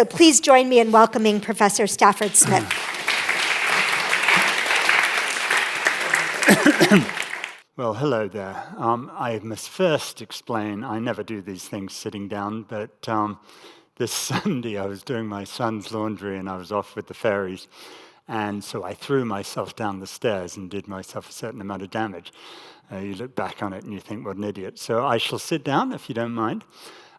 so please join me in welcoming Professor Stafford Smith. Well, hello there. I must first explain, I never do these things sitting down, but this Sunday I was doing my son's laundry and I was off with the fairies. And so I threw myself down the stairs and did myself a certain amount of damage. You look back on it and you think, what an idiot. So I shall sit down, if you don't mind,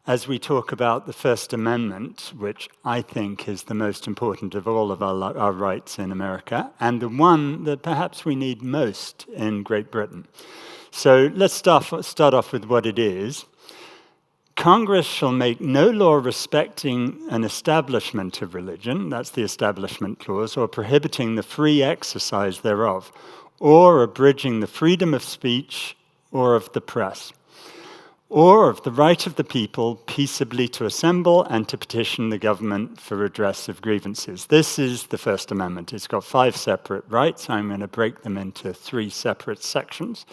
as we talk about the First Amendment, which I think is the most important of all of our rights in America, and the one that perhaps we need most in Great Britain. So let's start off with what it is. Congress shall make no law respecting an establishment of religion, that's the Establishment Clause, or prohibiting the free exercise thereof, or abridging the freedom of speech or of the press, or of the right of the people peaceably to assemble and to petition the government for redress of grievances. This is the First Amendment. It's got 5 separate rights. I'm going to break them into 3 separate sections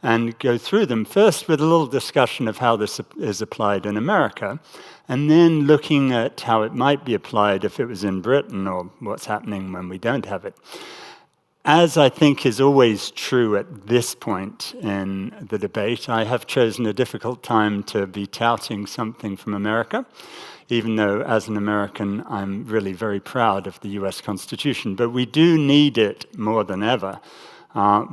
and go through them, first with a little discussion of how this is applied in America, and then looking at how it might be applied if it was in Britain or what's happening when we don't have it. As I think is always true at this point in the debate, I have chosen a difficult time to be touting something from America, even though as an American I'm really very proud of the US Constitution. But we do need it more than ever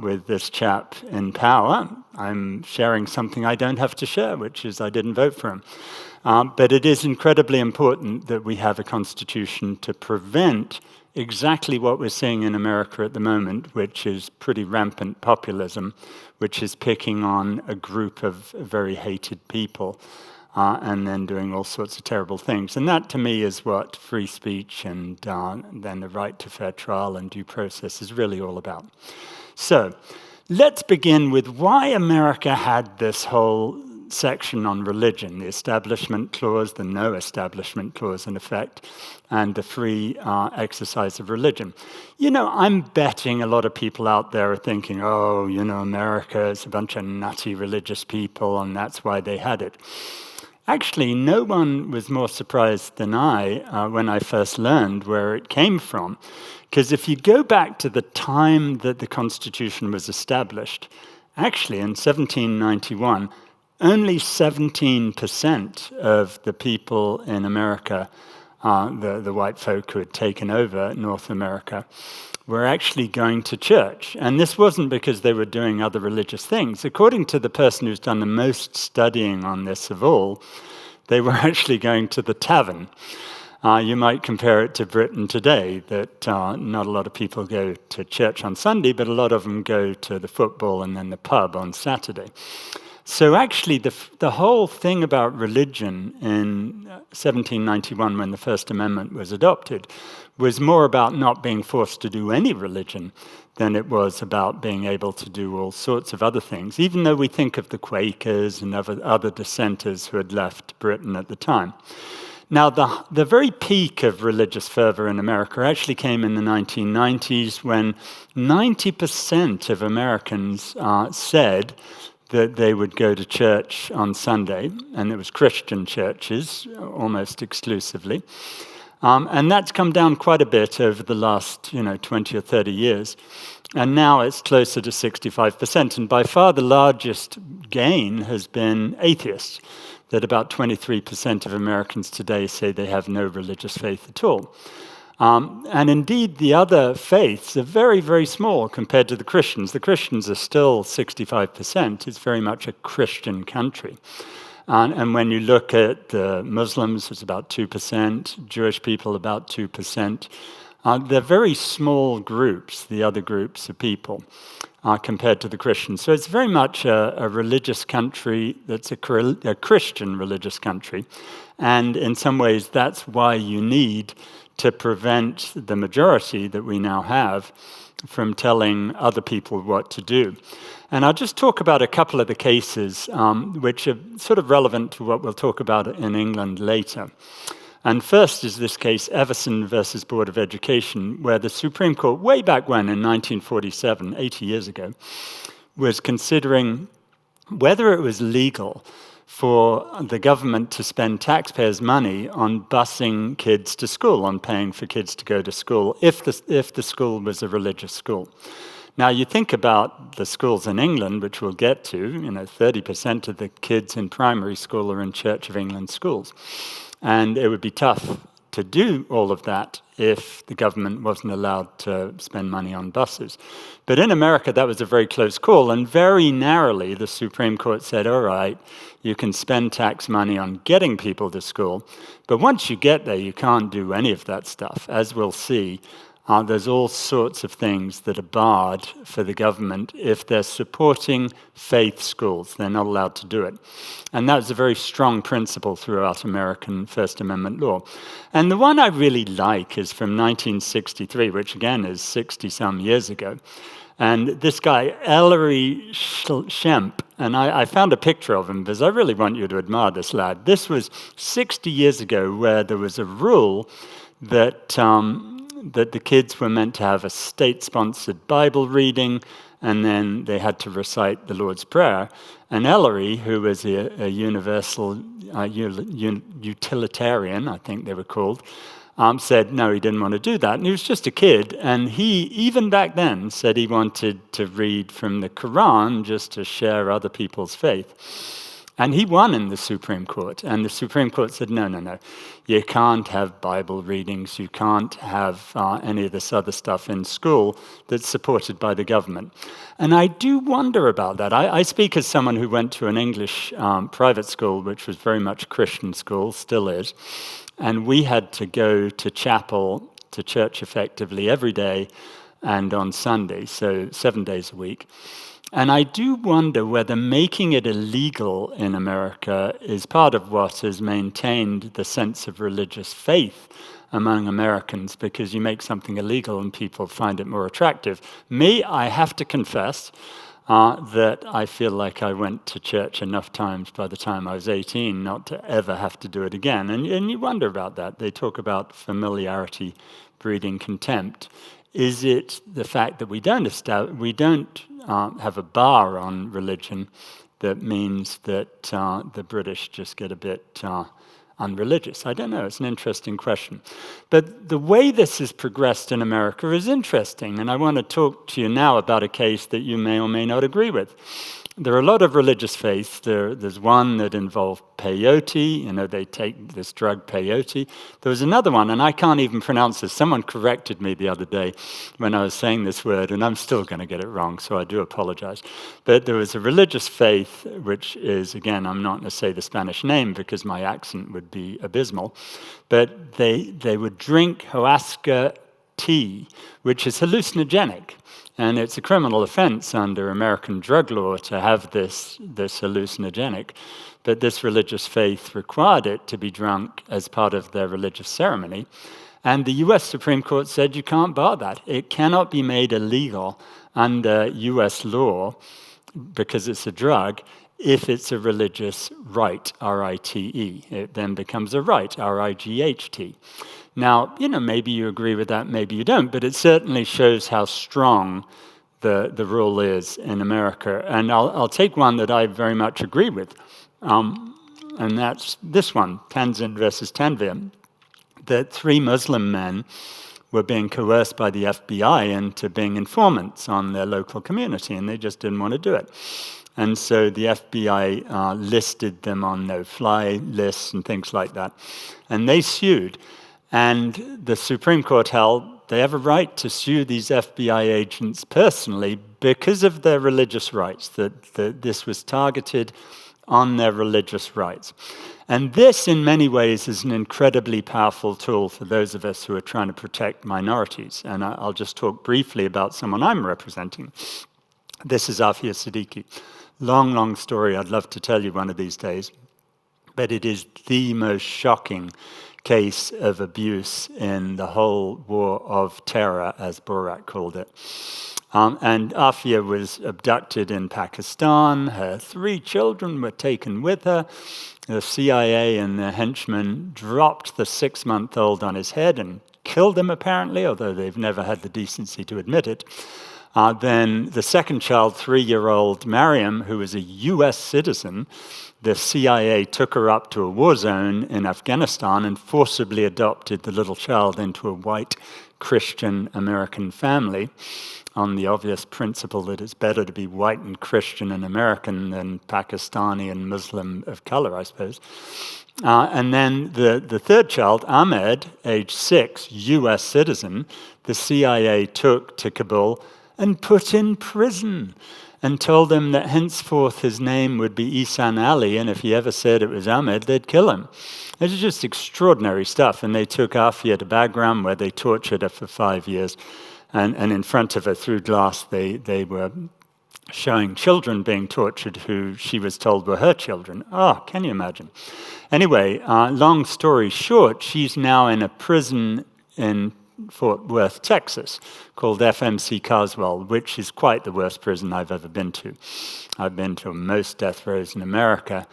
with this chap in power. I'm sharing something I don't have to share, which is I didn't vote for him. But it is incredibly important that we have a constitution to prevent exactly what we're seeing in America at the moment, which is pretty rampant populism, which is picking on a group of very hated people and then doing all sorts of terrible things. And that, to me, is what free speech and then the right to fair trial and due process is really all about. So let's begin with why America had this whole section on religion, the Establishment Clause, the No Establishment Clause, in effect, and the free exercise of religion. You know, I'm betting a lot of people out there are thinking, oh, you know, America is a bunch of nutty religious people, and that's why they had it. Actually, no one was more surprised than I when I first learned where it came from. Because if you go back to the time that the Constitution was established, actually in 1791, only 17% of the people in America, the white folk who had taken over North America, were actually going to church. And this wasn't because they were doing other religious things. According to the person who's done the most studying on this of all, they were actually going to the tavern. You might compare it to Britain today, that not a lot of people go to church on Sunday, but a lot of them go to the football and then the pub on Saturday. So actually, the whole thing about religion in 1791, when the First Amendment was adopted, was more about not being forced to do any religion than it was about being able to do all sorts of other things, even though we think of the Quakers and other dissenters who had left Britain at the time. Now, the very peak of religious fervor in America actually came in the 1990s, when 90% of Americans said that they would go to church on Sunday, and it was Christian churches almost exclusively. And that's come down quite a bit over the last 20 or 30 years. And now it's closer to 65%. And by far the largest gain has been atheists, that about 23% of Americans today say they have no religious faith at all. And indeed, the other faiths are very, very small compared to the Christians. The Christians are still 65%. It's very much a Christian country. And when you look at the Muslims, it's about 2%, Jewish people about 2%. They're very small groups, the other groups of people, compared to the Christians. So it's very much a religious country that's a Christian religious country. And in some ways, that's why you need to prevent the majority that we now have from telling other people what to do. And I'll just talk about a couple of the cases which are sort of relevant to what we'll talk about in England later. And first is this case, Everson versus Board of Education, where the Supreme Court, way back when, in 1947, 80 years ago, was considering whether it was legal for the government to spend taxpayers' money on busing kids to school, on paying for kids to go to school, if the school was a religious school. Now, you think about the schools in England, which we'll get to, 30% of the kids in primary school are in Church of England schools. And it would be tough to do all of that if the government wasn't allowed to spend money on buses. But in America, that was a very close call, and very narrowly, the Supreme Court said, all right, you can spend tax money on getting people to school, but once you get there, you can't do any of that stuff. As we'll see, there's all sorts of things that are barred for the government if they're supporting faith schools. They're not allowed to do it. And that's a very strong principle throughout American First Amendment law. And the one I really like is from 1963, which again is 60-some years ago. And this guy, Ellery Schempp, and I found a picture of him because I really want you to admire this lad. This was 60 years ago where there was a rule that the kids were meant to have a state-sponsored Bible reading, and then they had to recite the Lord's Prayer. And Ellery, who was a universal utilitarian, I think they were called, said no, he didn't want to do that. And he was just a kid, and he, even back then, said he wanted to read from the Quran just to share other people's faith. And he won in the Supreme Court, and the Supreme Court said, no, you can't have Bible readings, you can't have any of this other stuff in school that's supported by the government. And I do wonder about that. I speak as someone who went to an English private school, which was very much a Christian school, still is, and we had to go to chapel, to church effectively every day and on Sunday, so 7 days a week. And I do wonder whether making it illegal in America is part of what has maintained the sense of religious faith among Americans, because you make something illegal and people find it more attractive. Me, I have to confess that I feel like I went to church enough times by the time I was 18 not to ever have to do it again. And you wonder about that. They talk about familiarity breeding contempt. Is it the fact that we don't have a bar on religion that means that the British just get a bit unreligious? I don't know. It's an interesting question. But the way this has progressed in America is interesting, and I want to talk to you now about a case that you may or may not agree with. There are a lot of religious faiths. There's one that involved peyote. They take this drug peyote. There was another one, and I can't even pronounce this. Someone corrected me the other day when I was saying this word, and I'm still going to get it wrong, so I do apologize. But there was a religious faith, which is, again, I'm not going to say the Spanish name because my accent would be abysmal, but they would drink ayahuasca tea, which is hallucinogenic. And it's a criminal offense under American drug law to have this hallucinogenic. But this religious faith required it to be drunk as part of their religious ceremony. And the US Supreme Court said you can't bar that. It cannot be made illegal under US law because it's a drug if it's a religious rite, R-I-T-E. It then becomes a rite, R-I-G-H-T. Now, maybe you agree with that, maybe you don't, but it certainly shows how strong the rule is in America. And I'll take one that I very much agree with, and that's this one, Tanzin versus Tanvir, that 3 Muslim men were being coerced by the FBI into being informants on their local community, and they just didn't want to do it. And so the FBI listed them on no-fly lists and things like that, and they sued. And the Supreme Court held they have a right to sue these FBI agents personally because of their religious rights, that this was targeted on their religious rights. And this, in many ways, is an incredibly powerful tool for those of us who are trying to protect minorities. And I'll just talk briefly about someone I'm representing. This is Afia Siddiqui. Long story I'd love to tell you one of these days. But it is the most shocking case of abuse in the whole war of terror, as Borat called it. And Afia was abducted in Pakistan. Her 3 children were taken with her. The CIA and their henchmen dropped the 6-month-old on his head and killed him, apparently, although they've never had the decency to admit it. Then the second child, 3-year-old Mariam, who was a US citizen, the CIA took her up to a war zone in Afghanistan and forcibly adopted the little child into a white Christian American family on the obvious principle that it's better to be white and Christian and American than Pakistani and Muslim of color, I suppose. And then the third child, Ahmed, age 6, US citizen, the CIA took to Kabul and put in prison and told him that henceforth his name would be Ihsan Ali, and if he ever said it was Ahmed, they'd kill him. It was just extraordinary stuff. And they took Afia to Bagram, where they tortured her for 5 years. And in front of her, through glass, they were showing children being tortured who she was told were her children. Oh, can you imagine? Anyway, long story short, she's now in a prison in Fort Worth, Texas, called FMC Carswell, which is quite the worst prison I've ever been to. I've been to most death rows in America.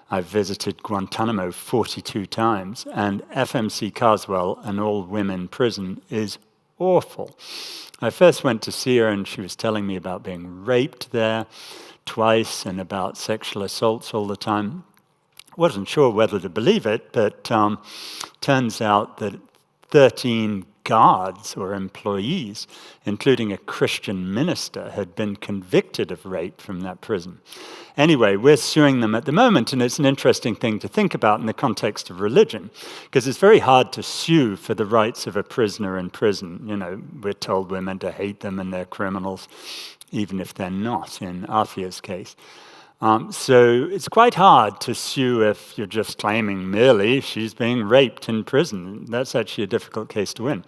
I've visited Guantanamo 42 times, and FMC Carswell, an all-women prison, is awful. I first went to see her, and she was telling me about being raped there twice and about sexual assaults all the time. Wasn't sure whether to believe it, but turns out that 13 guards or employees, including a Christian minister, had been convicted of rape from that prison. Anyway, we're suing them at the moment, and it's an interesting thing to think about in the context of religion, because it's very hard to sue for the rights of a prisoner in prison. You know, we're told we're meant to hate them and they're criminals, even if they're not, in Afia's case. So it's quite hard to sue if you're just claiming merely she's being raped in prison. That's actually a difficult case to win.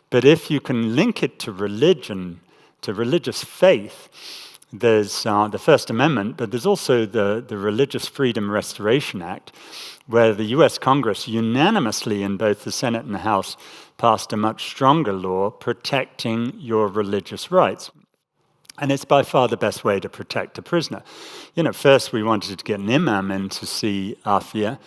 But if you can link it to religion, to religious faith, there's the First Amendment, but there's also the Religious Freedom Restoration Act, where the US Congress unanimously in both the Senate and the House passed a much stronger law protecting your religious rights. And it's by far the best way to protect a prisoner. You know, first we wanted to get an imam in to see Afia,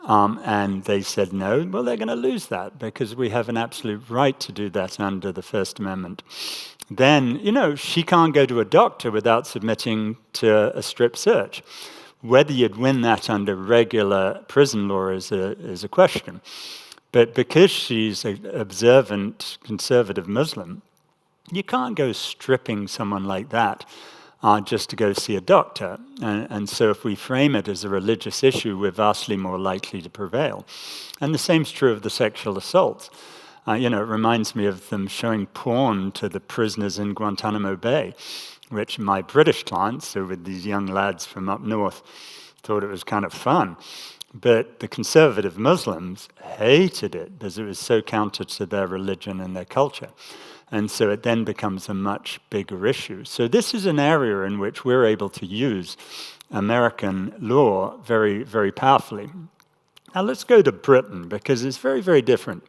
and they said no. Well, they're going to lose that because we have an absolute right to do that under the First Amendment. Then, you know, she can't go to a doctor without submitting to a strip search. Whether you'd win that under regular prison law is a question. But because she's an observant, conservative Muslim, you can't go stripping someone like that just to go see a doctor. And so if we frame it as a religious issue, we're vastly more likely to prevail. And the same's true of the sexual assaults. You know, it reminds me of them showing porn to the prisoners in Guantanamo Bay, which my British clients, so with these young lads from up north, thought it was kind of fun. But the conservative Muslims hated it because it was so counter to their religion and their culture. And so it then becomes a much bigger issue. So this is an area in which we're able to use American law very, very powerfully. Now let's go to Britain, because it's very, very different.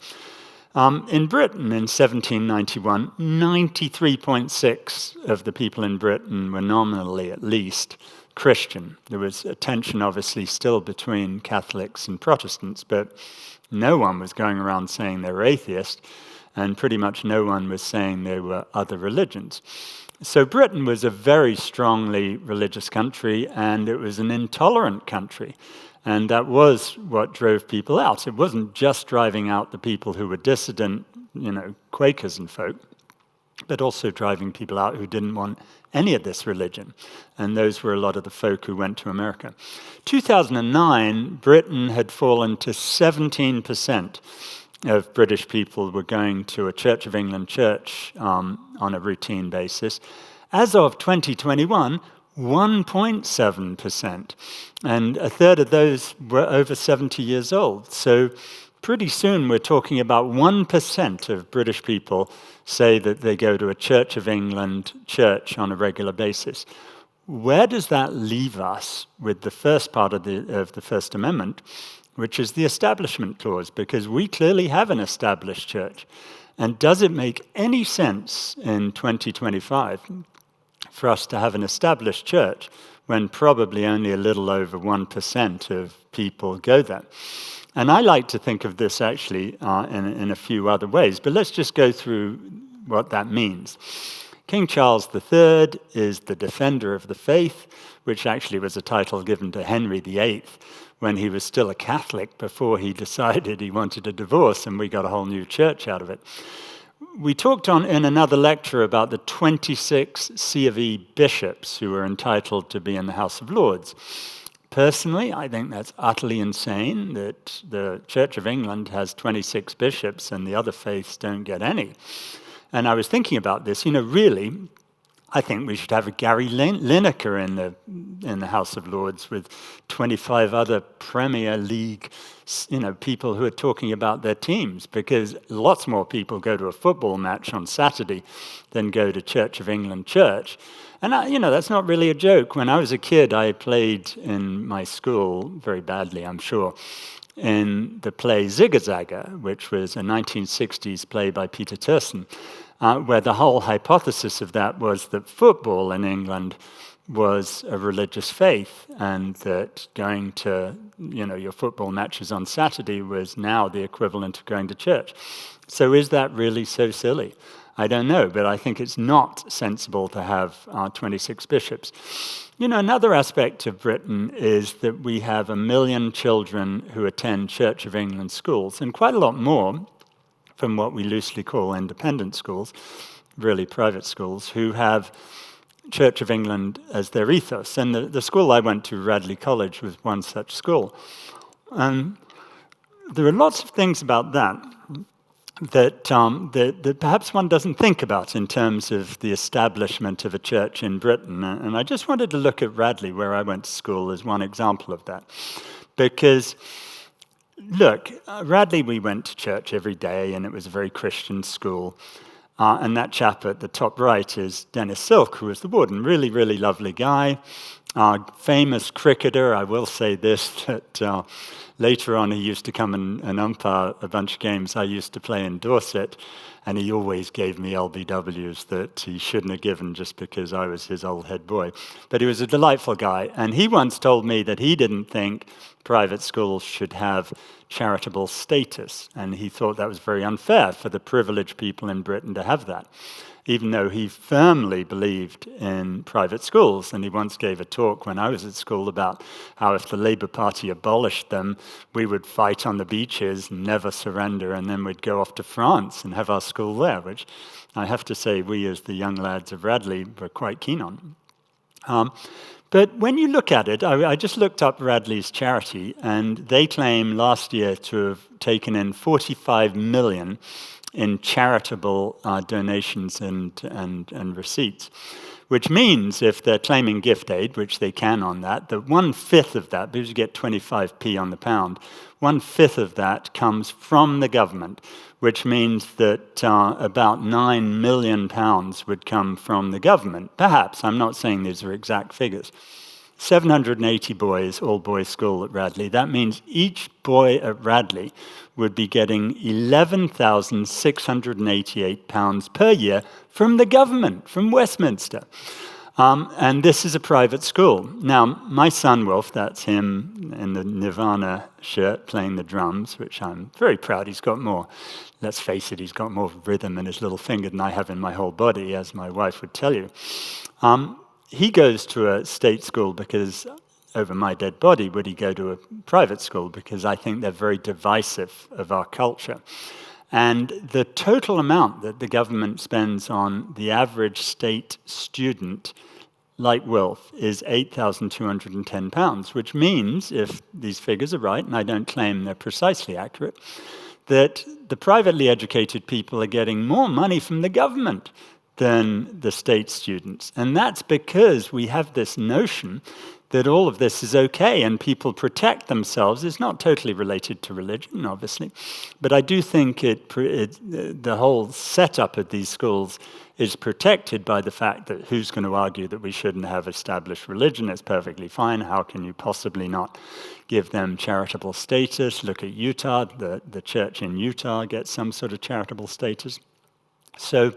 In Britain, in 1791, 93.6% of the people in Britain were nominally, at least, Christian. There was a tension, obviously, still between Catholics and Protestants, but no one was going around saying they were atheist, and pretty much no one was saying there were other religions. So Britain was a very strongly religious country, and it was an intolerant country. And that was what drove people out. It wasn't just driving out the people who were dissident, you know, Quakers and folk, but also driving people out who didn't want any of this religion. And those were a lot of the folk who went to America. 2009, Britain had fallen to 17% of British people were going to a Church of England church on a routine basis. As of 2021, 1.7%. And a third of those were over 70 years old. So pretty soon we're talking about 1% of British people say that they go to a Church of England church on a regular basis. Where does that leave us with the first part of the First Amendment, which is the Establishment Clause? Because we clearly have an established church. And does it make any sense in 2025 for us to have an established church when probably only a little over 1% of people go there? And I like to think of this actually in a few other ways, but let's just go through what that means. King Charles III is the defender of the faith, which actually was a title given to Henry VIII when he was still a Catholic before he decided he wanted a divorce, and we got a whole new church out of it. We talked in another lecture about the 26 C of E bishops who were entitled to be in the House of Lords. Personally, I think that's utterly insane that the Church of England has 26 bishops and the other faiths don't get any. And I was thinking about this, really, I think we should have a Gary Lineker in the House of Lords with 25 other Premier League, people who are talking about their teams, because lots more people go to a football match on Saturday than go to Church of England church. And, that's not really a joke. When I was a kid, I played in my school, very badly, I'm sure, in the play Zigga Zagga, which was a 1960s play by Peter Turson, where the whole hypothesis of that was that football in England was a religious faith, and that going to, your football matches on Saturday was now the equivalent of going to church. So is that really so silly? I don't know, but I think it's not sensible to have 26 bishops. Another aspect of Britain is that we have 1 million children who attend Church of England schools, and quite a lot more from what we loosely call independent schools, really private schools, who have Church of England as their ethos. And the school I went to, Radley College, was one such school. And there are lots of things about that that perhaps one doesn't think about in terms of the establishment of a church in Britain. And I just wanted to look at Radley, where I went to school, as one example of that. Because, look, Radley, we went to church every day, and it was a very Christian school. And that chap at the top right is Dennis Silk, who was the warden. Really, really lovely guy. Famous cricketer. I will say this, that later on he used to come and umpire a bunch of games I used to play in Dorset, and he always gave me LBWs that he shouldn't have given just because I was his old head boy. But he was a delightful guy, and he once told me that he didn't think private schools should have charitable status, and he thought that was very unfair for the privileged people in Britain to have that, even though he firmly believed in private schools. And he once gave a talk when I was at school about how if the Labour Party abolished them, we would fight on the beaches, never surrender, and then we'd go off to France and have our school there, which I have to say we as the young lads of Radley were quite keen on. But when you look at it, I just looked up Radley's charity, and they claim last year to have taken in 45 million in charitable donations and receipts, which means if they're claiming gift aid, which they can on that 1/5 of that, because you get 25p on the pound, 1/5 of that comes from the government, which means that about £9 million would come from the government. Perhaps, I'm not saying these are exact figures. 780 boys, all-boys school at Radley. That means each boy at Radley would be getting £11,688 per year from the government, from Westminster. And this is a private school. Now, my son Wolf, that's him in the Nirvana shirt playing the drums, which I'm very proud. He's got more, let's face it, he's got more rhythm in his little finger than I have in my whole body, as my wife would tell you. He goes to a state school because, over my dead body, would he go to a private school? Because I think they're very divisive of our culture. And the total amount that the government spends on the average state student, like Wilf, is £8,210, which means, if these figures are right, and I don't claim they're precisely accurate, that the privately educated people are getting more money from the government than the state students. And that's because we have this notion that all of this is okay and people protect themselves. It's not totally related to religion, obviously, but I do think the whole setup of these schools is protected by the fact that who's going to argue that we shouldn't have established religion? It's perfectly fine. How can you possibly not give them charitable status? Look at Utah. The church in Utah gets some sort of charitable status. So,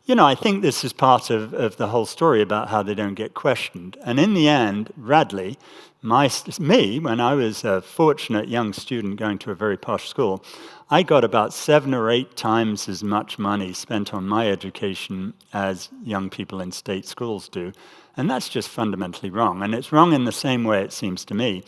I think this is part of the whole story about how they don't get questioned. And in the end, Radley Me, when I was a fortunate young student going to a very posh school, I got about 7 or 8 times as much money spent on my education as young people in state schools do. And that's just fundamentally wrong. And it's wrong in the same way, it seems to me,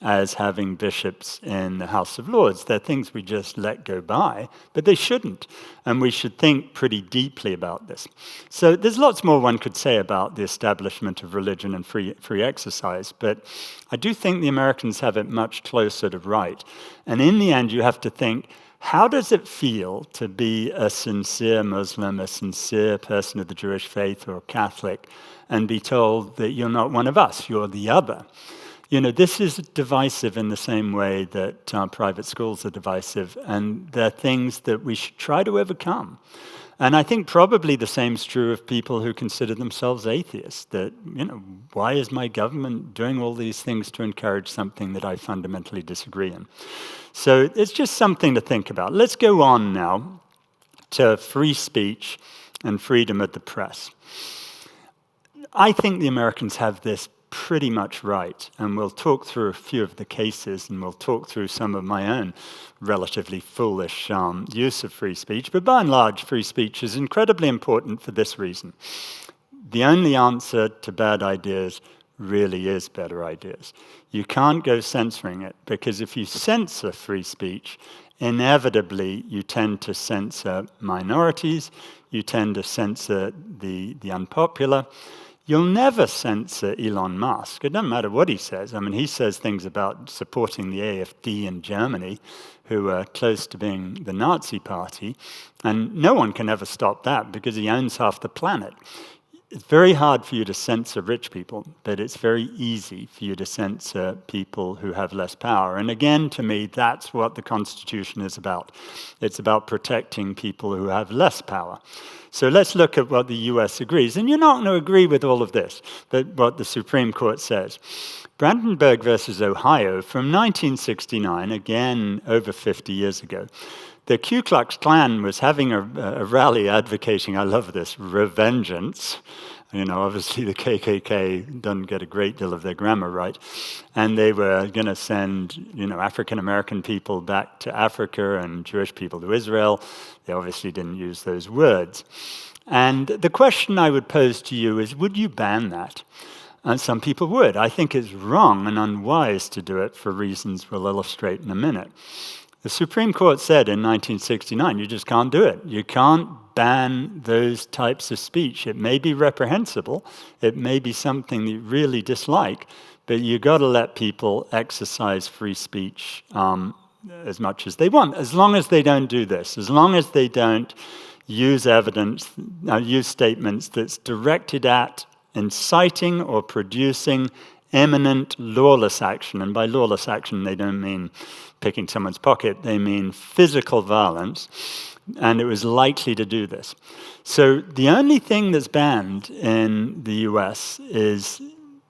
as having bishops in the House of Lords. They're things we just let go by, but they shouldn't. And we should think pretty deeply about this. So there's lots more one could say about the establishment of religion and free exercise, but I do think the Americans have it much closer to right. And in the end, you have to think, how does it feel to be a sincere Muslim, a sincere person of the Jewish faith or Catholic, and be told that you're not one of us, you're the other? This is divisive in the same way that private schools are divisive, and they're things that we should try to overcome. And I think probably the same is true of people who consider themselves atheists, that, why is my government doing all these things to encourage something that I fundamentally disagree in? So it's just something to think about. Let's go on now to free speech and freedom of the press. I think the Americans have this pretty much right, and we'll talk through a few of the cases, and we'll talk through some of my own relatively foolish use of free speech, but by and large, free speech is incredibly important for this reason. The only answer to bad ideas really is better ideas. You can't go censoring it, because if you censor free speech, inevitably you tend to censor minorities, you tend to censor the unpopular. You'll never censor Elon Musk. It doesn't matter what he says. I mean, he says things about supporting the AfD in Germany, who are close to being the Nazi party, and no one can ever stop that because he owns half the planet. It's very hard for you to censor rich people, but it's very easy for you to censor people who have less power. And again, to me, that's what the Constitution is about. It's about protecting people who have less power. So let's look at what the US agrees. And you're not going to agree with all of this, but what the Supreme Court says. Brandenburg versus Ohio from 1969, again over 50 years ago, the Ku Klux Klan was having a rally advocating, I love this, revengeance. Obviously the KKK doesn't get a great deal of their grammar right. And they were going to send, African-American people back to Africa and Jewish people to Israel. They obviously didn't use those words. And the question I would pose to you is, would you ban that? And some people would. I think it's wrong and unwise to do it for reasons we'll illustrate in a minute. The Supreme Court said in 1969, you just can't do it. You can't ban those types of speech. It may be reprehensible. It may be something you really dislike, but you've got to let people exercise free speech as much as they want, as long as they don't do this, as long as they don't use use statements that's directed at inciting or producing imminent lawless action. And by lawless action, they don't mean picking someone's pocket, they mean physical violence, and it was likely to do this. So the only thing that's banned in the US is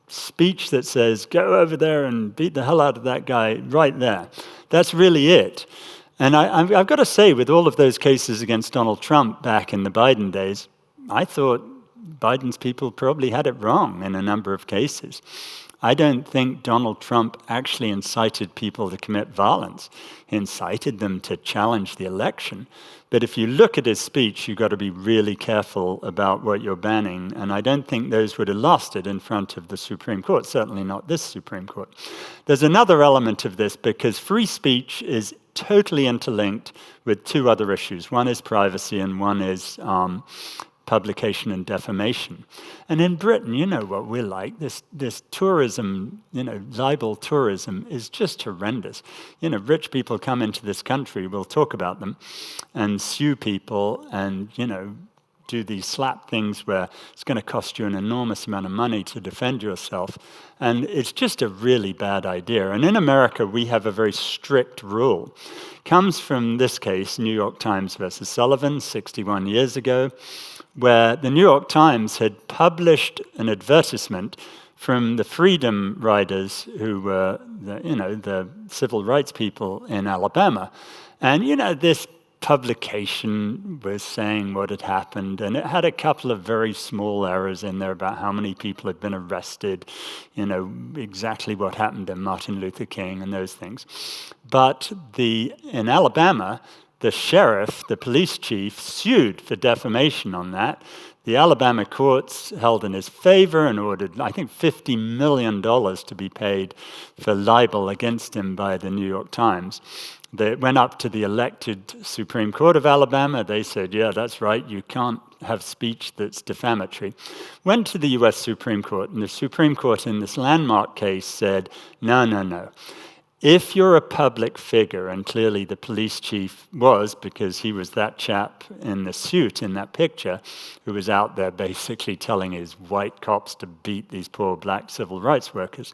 speech that says, go over there and beat the hell out of that guy right there. That's really it. And I've got to say, with all of those cases against Donald Trump back in the Biden days, I thought Biden's people probably had it wrong in a number of cases. I don't think Donald Trump actually incited people to commit violence. He incited them to challenge the election. But if you look at his speech, you've got to be really careful about what you're banning. And I don't think those would have lasted in front of the Supreme Court, certainly not this Supreme Court. There's another element of this, because free speech is totally interlinked with two other issues. One is privacy and one is publication and defamation. And in Britain, you know what we're like. This tourism, libel tourism is just horrendous. Rich people come into this country, we'll talk about them, and sue people and, do these slap things where it's going to cost you an enormous amount of money to defend yourself. And it's just a really bad idea. And in America, we have a very strict rule. Comes from this case, New York Times versus Sullivan, 61 years ago, where the New York Times had published an advertisement from the freedom riders who were the civil rights people in Alabama. And, this publication was saying what had happened, and it had a couple of very small errors in there about how many people had been arrested, exactly what happened to Martin Luther King and those things. But in Alabama, the sheriff, the police chief, sued for defamation on that. The Alabama courts held in his favor and ordered, I think, $50 million to be paid for libel against him by the New York Times. They went up to the elected Supreme Court of Alabama. They said, yeah, that's right, you can't have speech that's defamatory. Went to the US Supreme Court, and the Supreme Court in this landmark case said, no. If you're a public figure, and clearly the police chief was, because he was that chap in the suit in that picture, who was out there basically telling his white cops to beat these poor black civil rights workers.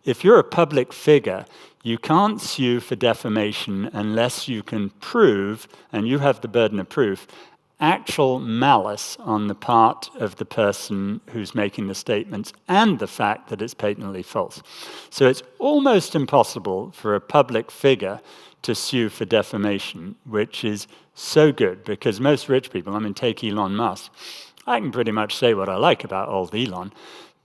If you're a public figure, you can't sue for defamation unless you can prove, and you have the burden of proof, actual malice on the part of the person who's making the statements and the fact that it's patently false. So it's almost impossible for a public figure to sue for defamation, which is so good because most rich people, take Elon Musk, I can pretty much say what I like about old Elon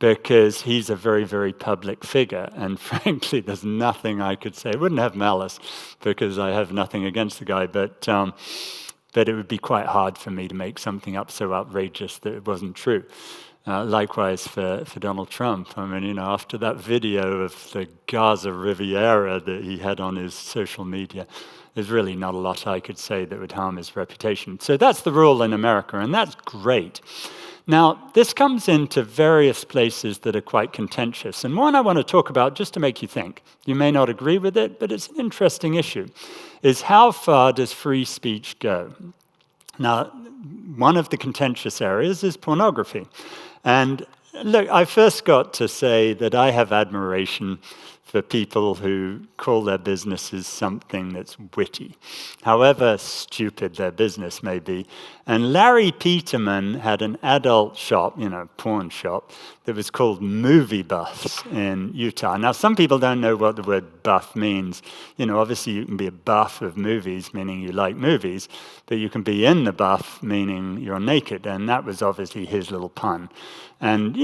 because he's a very, very public figure. And frankly, there's nothing I could say. I wouldn't have malice because I have nothing against the guy, but it would be quite hard for me to make something up so outrageous that it wasn't true. Likewise for Donald Trump. After that video of the Gaza Riviera that he had on his social media, there's really not a lot I could say that would harm his reputation. So that's the rule in America, and that's great. Now, this comes into various places that are quite contentious. And one I want to talk about, just to make you think, you may not agree with it, but it's an interesting issue, is how far does free speech go? Now, one of the contentious areas is pornography. And look, I first got to say that I have admiration for people who call their businesses something that's witty, however stupid their business may be. And Larry Peterman had an adult shop, porn shop, that was called Movie Buffs in Utah. Now, some people don't know what the word buff means. Obviously you can be a buff of movies, meaning you like movies, but you can be in the buff, meaning you're naked, and that was obviously his little pun. And,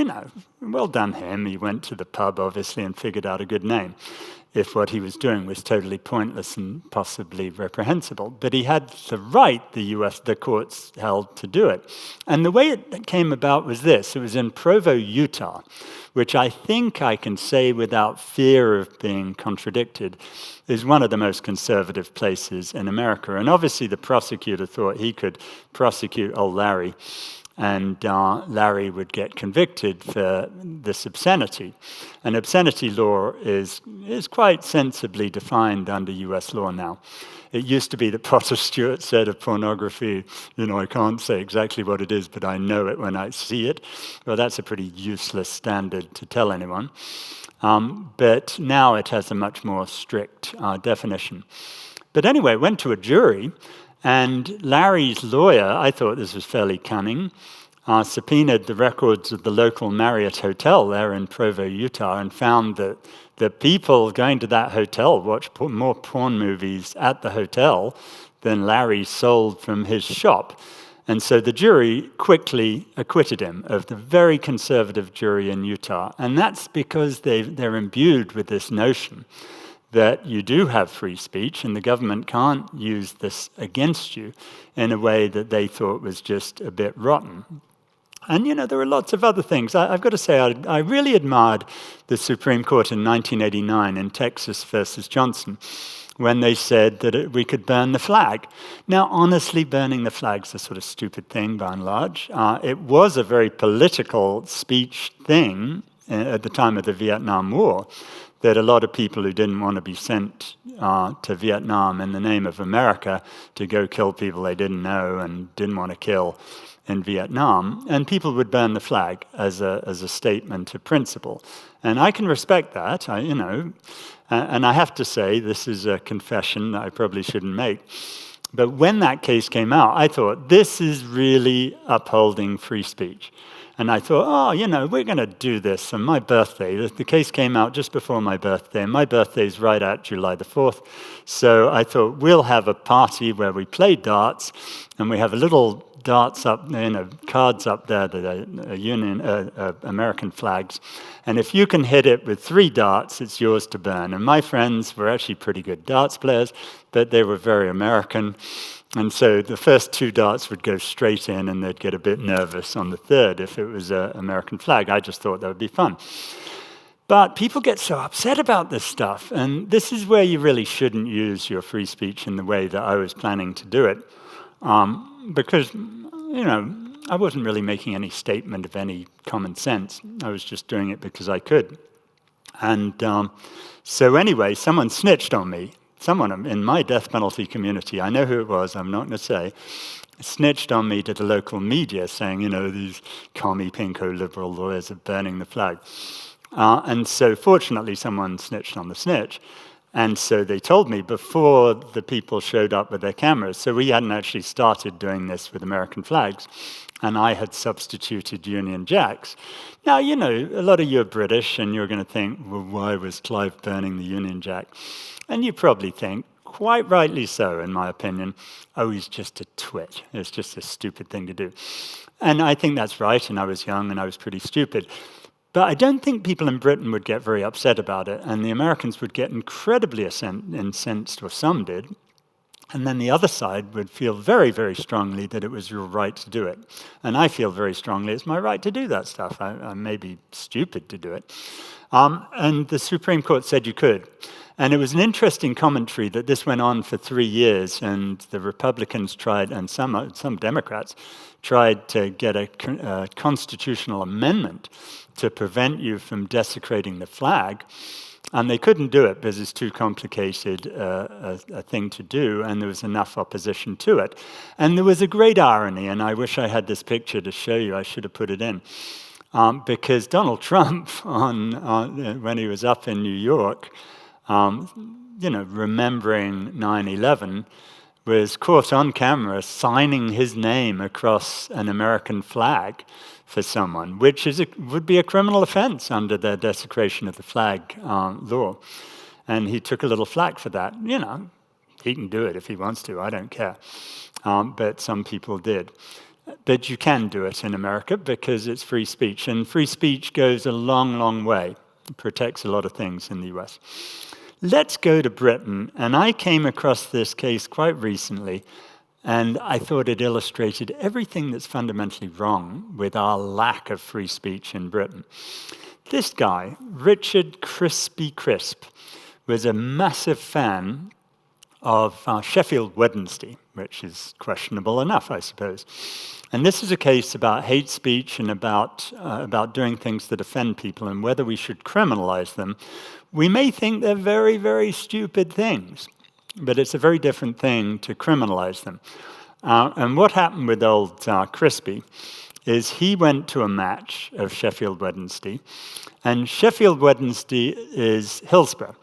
well done him. He went to the pub, obviously, and figured out a good name, if what he was doing was totally pointless and possibly reprehensible. But he had the right, the courts held, to do it. And the way it came about was this. It was in Provo, Utah, which I think I can say without fear of being contradicted is one of the most conservative places in America. And obviously the prosecutor thought he could prosecute old Larry, and Larry would get convicted for this obscenity. And obscenity law is quite sensibly defined under US law now. It used to be that Potter Stewart said of pornography, I can't say exactly what it is, but I know it when I see it. Well, that's a pretty useless standard to tell anyone. But now it has a much more strict definition. But anyway, it went to a jury, and Larry's lawyer, I thought this was fairly cunning, subpoenaed the records of the local Marriott Hotel there in Provo, Utah, and found that the people going to that hotel watched more porn movies at the hotel than Larry sold from his shop. And so the jury quickly acquitted him, of the very conservative jury in Utah. And that's because they're imbued with this notion that you do have free speech and the government can't use this against you in a way that they thought was just a bit rotten. And, there were lots of other things. I've got to say, I really admired the Supreme Court in 1989 in Texas versus Johnson, when they said that we could burn the flag. Now, honestly, burning the flag's a sort of stupid thing, by and large. It was a very political speech thing at the time of the Vietnam War, that a lot of people who didn't want to be sent to Vietnam in the name of America to go kill people they didn't know and didn't want to kill in Vietnam, and people would burn the flag as a statement of principle. And I can respect that, and I have to say, this is a confession that I probably shouldn't make, but when that case came out, I thought, this is really upholding free speech. And I thought, we're going to do this on my birthday. The case came out just before my birthday, and my birthday's right at July the 4th. So I thought, we'll have a party where we play darts, and we have a little darts up, cards up there that are American flags. And if you can hit it with 3 darts, it's yours to burn. And my friends were actually pretty good darts players, but they were very American. And so the first 2 darts would go straight in, and they'd get a bit nervous on the third if it was an American flag. I just thought that would be fun. But people get so upset about this stuff, and this is where you really shouldn't use your free speech in the way that I was planning to do it. Because, I wasn't really making any statement of any common sense. I was just doing it because I could. And so anyway, someone snitched on me. Someone in my death penalty community, I know who it was, I'm not going to say, snitched on me to the local media saying, these commie pinko liberal lawyers are burning the flag. And so fortunately, someone snitched on the snitch. And so they told me before the people showed up with their cameras. So we hadn't actually started doing this with American flags. And I had substituted Union Jacks. Now, a lot of you are British, and you're going to think, well, why was Clive burning the Union Jack? And you probably think, quite rightly so, in my opinion, oh, he's just a twit. It's just a stupid thing to do. And I think that's right, and I was young, and I was pretty stupid. But I don't think people in Britain would get very upset about it, and the Americans would get incredibly incensed, or some did. And then the other side would feel very, very strongly that it was your right to do it. And I feel very strongly it's my right to do that stuff. I may be stupid to do it. And the Supreme Court said you could. And it was an interesting commentary that this went on for 3 years, and the Republicans tried, and some Democrats tried to get a constitutional amendment to prevent you from desecrating the flag. And they couldn't do it because it's too complicated a thing to do, and there was enough opposition to it. And there was a great irony, and I wish I had this picture to show you. I should have put it in. Because Donald Trump, when he was up in New York, remembering 9/11, was caught on camera signing his name across an American flag for someone, which would be a criminal offense under the desecration of the flag law. And he took a little flack for that. He can do it if he wants to, I don't care. But some people did. But you can do it in America because it's free speech. And free speech goes a long, long way. It protects a lot of things in the US. Let's go to Britain. And I came across this case quite recently, and I thought it illustrated everything that's fundamentally wrong with our lack of free speech in Britain. This guy, Richard Crispy Crisp, was a massive fan of Sheffield Wednesday, which is questionable enough, I suppose. And this is a case about hate speech and about doing things that offend people and whether we should criminalize them. We may think they're very, very stupid things, but it's a very different thing to criminalize them. And what happened with old Crispy is he went to a match of Sheffield Wednesday, and Sheffield Wednesday is Hillsborough.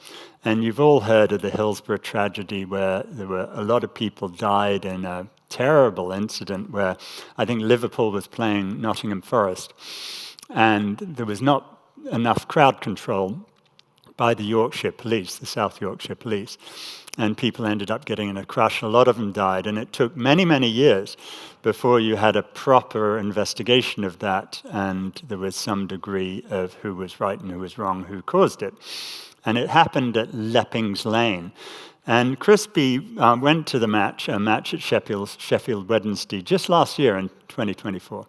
And you've all heard of the Hillsborough tragedy where there were a lot of people died in a terrible incident where I think Liverpool was playing Nottingham Forest, and there was not enough crowd control by the Yorkshire police, the South Yorkshire police, and people ended up getting in a crash. A lot of them died, and it took many, many years before you had a proper investigation of that, and there was some degree of who was right and who was wrong, who caused it. And it happened at Leppings Lane. And Crispy went to a match at Sheffield Wednesday just last year in 2024.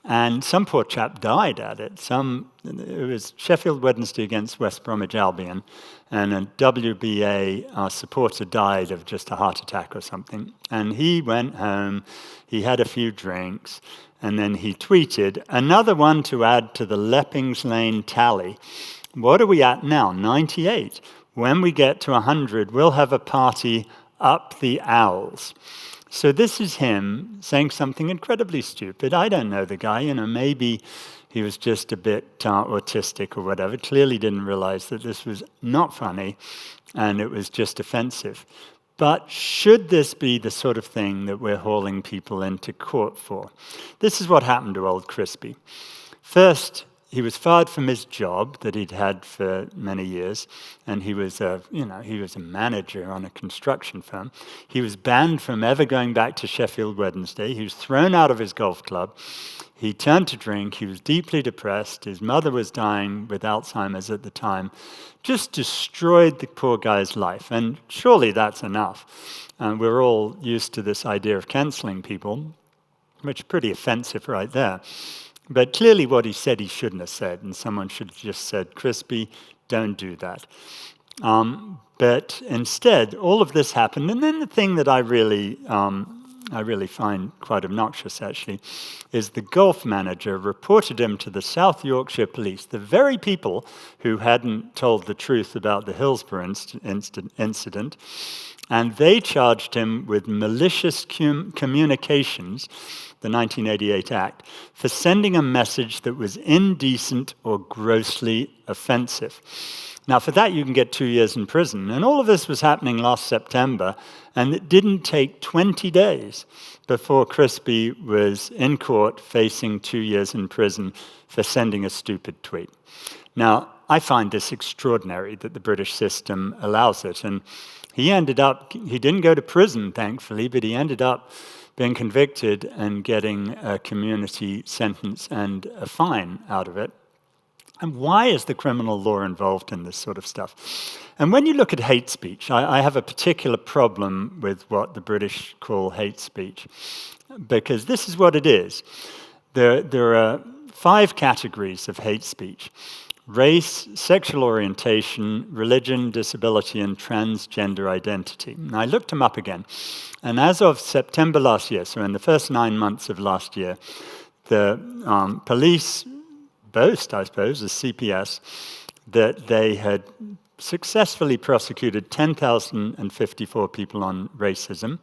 And some poor chap died at it. It was Sheffield Wednesday against West Bromwich Albion, and a WBA supporter died of just a heart attack or something. And he went home, he had a few drinks, and then he tweeted, "Another one to add to the Leppings Lane tally. What are we at now? 98. When we get to 100, we'll have a party up the owls." So this is him saying something incredibly stupid. I don't know the guy, maybe he was just a bit autistic or whatever, clearly didn't realize that this was not funny and it was just offensive. But should this be the sort of thing that we're hauling people into court for? This is what happened to old Crispy. First, he was fired from his job that he'd had for many years, and he was a manager on a construction firm. He was banned from ever going back to Sheffield Wednesday. He was thrown out of his golf club. He turned to drink. He was deeply depressed. His mother was dying with Alzheimer's at the time. Just destroyed the poor guy's life. And surely that's enough. We're all used to this idea of cancelling people, which is pretty offensive right there. But clearly what he said he shouldn't have said, and someone should have just said, Crispy, don't do that. But instead, all of this happened, and then the thing that I really find quite obnoxious, actually, is the golf manager reported him to the South Yorkshire Police, the very people who hadn't told the truth about the Hillsborough incident, and they charged him with malicious communications, the 1988 Act, for sending a message that was indecent or grossly offensive. Now, for that, you can get 2 years in prison. And all of this was happening last September, and it didn't take 20 days before Crispy was in court facing 2 years in prison for sending a stupid tweet. Now, I find this extraordinary that the British system allows it. And he didn't go to prison, thankfully, but he ended up being convicted and getting a community sentence and a fine out of it. And why is the criminal law involved in this sort of stuff? And when you look at hate speech, I have a particular problem with what the British call hate speech, because this is what it is. There are 5 categories of hate speech: race, sexual orientation, religion, disability, and transgender identity. And I looked them up again. And as of September last year, so in the first 9 months of last year, the police boast, I suppose, as CPS, that they had successfully prosecuted 10,054 people on racism,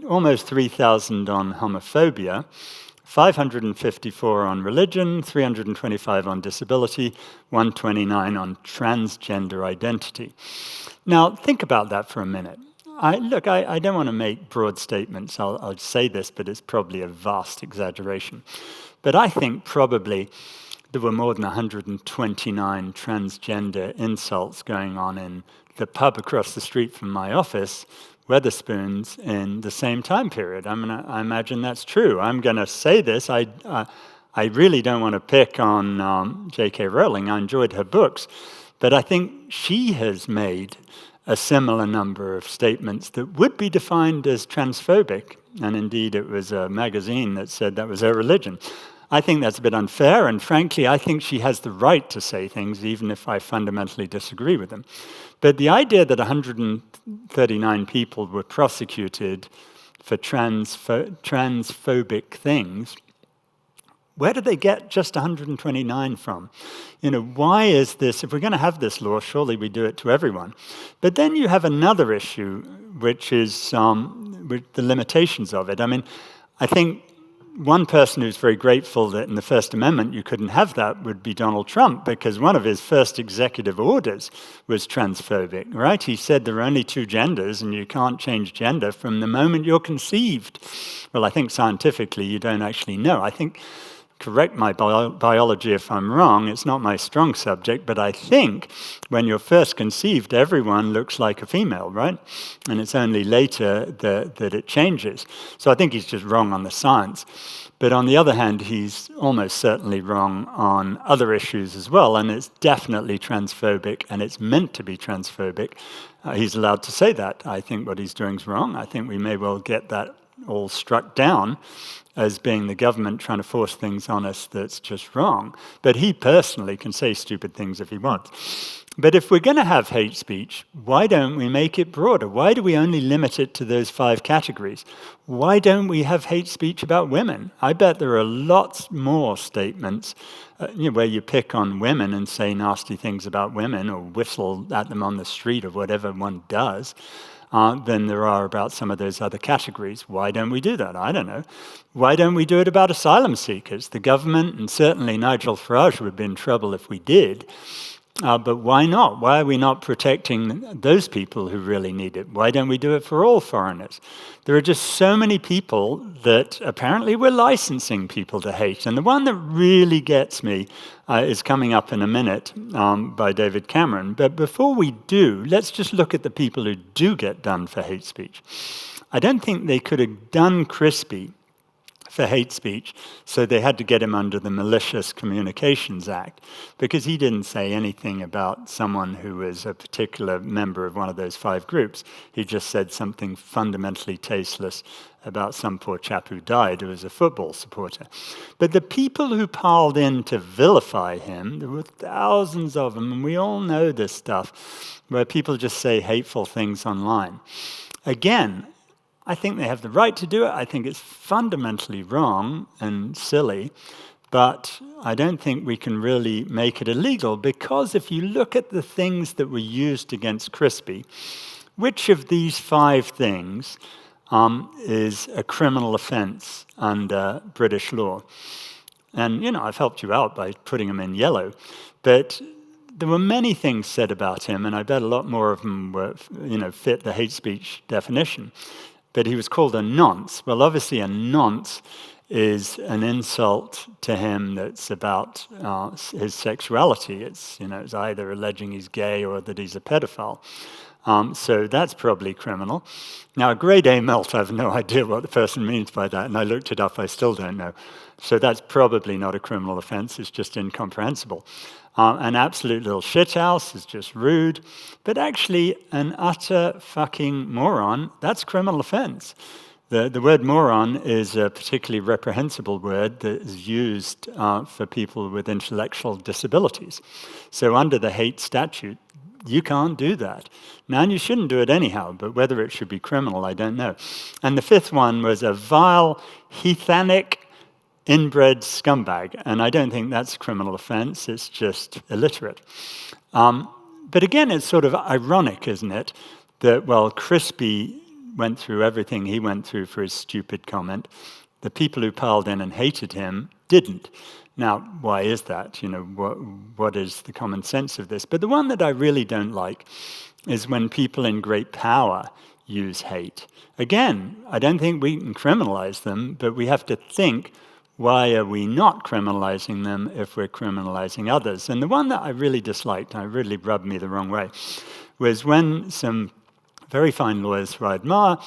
almost 3,000 on homophobia, 554 on religion, 325 on disability, 129 on transgender identity. Now, think about that for a minute. I don't want to make broad statements. I'll say this, but it's probably a vast exaggeration. But I think probably there were more than 129 transgender insults going on in the pub across the street from my office, Wetherspoons, in the same time period. I imagine that's true. I'm going to say this. I really don't want to pick on J.K. Rowling. I enjoyed her books. But I think she has made a similar number of statements that would be defined as transphobic. And indeed, it was a magazine that said that was her religion. I think that's a bit unfair, and frankly, I think she has the right to say things, even if I fundamentally disagree with them. But the idea that 139 people were prosecuted for transphobic things, where did they get just 129 from? Why is this? If we're going to have this law, surely we do it to everyone. But then you have another issue, which is with the limitations of it. I think one person who's very grateful that in the First Amendment you couldn't have that would be Donald Trump, because one of his first executive orders was transphobic, right? He said there are only 2 genders and you can't change gender from the moment you're conceived. Well, I think scientifically you don't actually know. I think, correct my biology if I'm wrong, it's not my strong subject, but I think when you're first conceived, everyone looks like a female, right? And it's only later that it changes. So I think he's just wrong on the science. But on the other hand, he's almost certainly wrong on other issues as well, and it's definitely transphobic, and it's meant to be transphobic. He's allowed to say that. I think what he's doing is wrong. I think we may well get that all struck down as being the government trying to force things on us that's just wrong. But he personally can say stupid things if he wants. But if we're going to have hate speech, why don't we make it broader? Why do we only limit it to those 5 categories? Why don't we have hate speech about women? I bet there are lots more statements where you pick on women and say nasty things about women or whistle at them on the street or whatever one does, than there are about some of those other categories. Why don't we do that? I don't know. Why don't we do it about asylum seekers? The government, and certainly Nigel Farage would be in trouble if we did, But why not? Why are we not protecting those people who really need it? Why don't we do it for all foreigners? There are just so many people that apparently we're licensing people to hate. And the one that really gets me is coming up in a minute by David Cameron. But before we do, let's just look at the people who do get done for hate speech. I don't think they could have done Crispy for hate speech, so they had to get him under the Malicious Communications Act, because he didn't say anything about someone who was a particular member of one of those 5 groups. He just said something fundamentally tasteless about some poor chap who died who was a football supporter. But the people who piled in to vilify him, there were thousands of them, and we all know this stuff, where people just say hateful things online. Again, I think they have the right to do it. I think it's fundamentally wrong and silly, but I don't think we can really make it illegal, because if you look at the things that were used against Crispy, which of these 5 things is a criminal offense under British law? And, I've helped you out by putting them in yellow, but there were many things said about him, and I bet a lot more of them were, fit the hate speech definition. But he was called a nonce. Well, obviously a nonce is an insult to him that's about his sexuality. It's either alleging he's gay or that he's a pedophile. So that's probably criminal. Now, a grade A melt, I have no idea what the person means by that, and I looked it up, I still don't know. So that's probably not a criminal offense, it's just incomprehensible. An absolute little shithouse is just rude, but actually an utter fucking moron, that's criminal offense. The word moron is a particularly reprehensible word that is used for people with intellectual disabilities. So under the hate statute, you can't do that. Now, and you shouldn't do it anyhow, but whether it should be criminal, I don't know. And the 5th one was a vile, heathenic, inbred scumbag, and I don't think that's a criminal offense, it's just illiterate. But again, it's sort of ironic, isn't it, that, well, Crispy went through everything he went through for his stupid comment. The people who piled in and hated him didn't. Now, why is that? What is the common sense of this? But the one that I really don't like is when people in great power use hate. Again, I don't think we can criminalize them, but we have to think, why are we not criminalizing them if we're criminalizing others? And the one that I really disliked, and it really rubbed me the wrong way, was when some very fine lawyers who I admire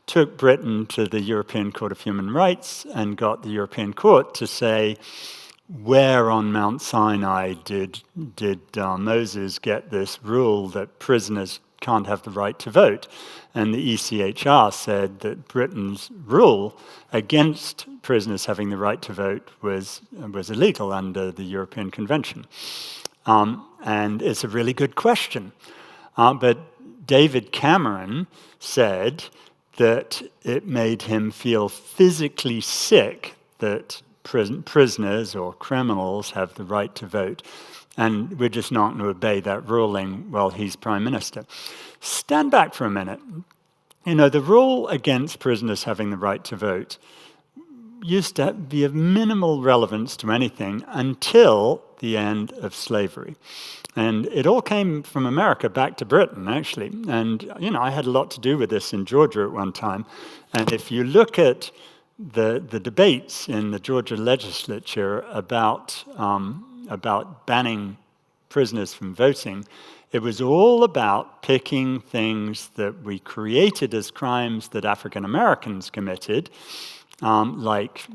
took Britain to the European Court of Human Rights and got the European Court to say, where on Mount Sinai did Moses get this rule that prisoners can't have the right to vote? And the ECHR said that Britain's rule against prisoners having the right to vote was illegal under the European Convention. And it's a really good question. But David Cameron said that it made him feel physically sick that prisoners or criminals have the right to vote, and we're just not going to obey that ruling while he's Prime Minister. Stand back for a minute. The rule against prisoners having the right to vote used to be of minimal relevance to anything until the end of slavery. And it all came from America back to Britain, actually. And, I had a lot to do with this in Georgia at one time. And if you look at the debates in the Georgia legislature about banning prisoners from voting, it was all about picking things that we created as crimes that African Americans committed, like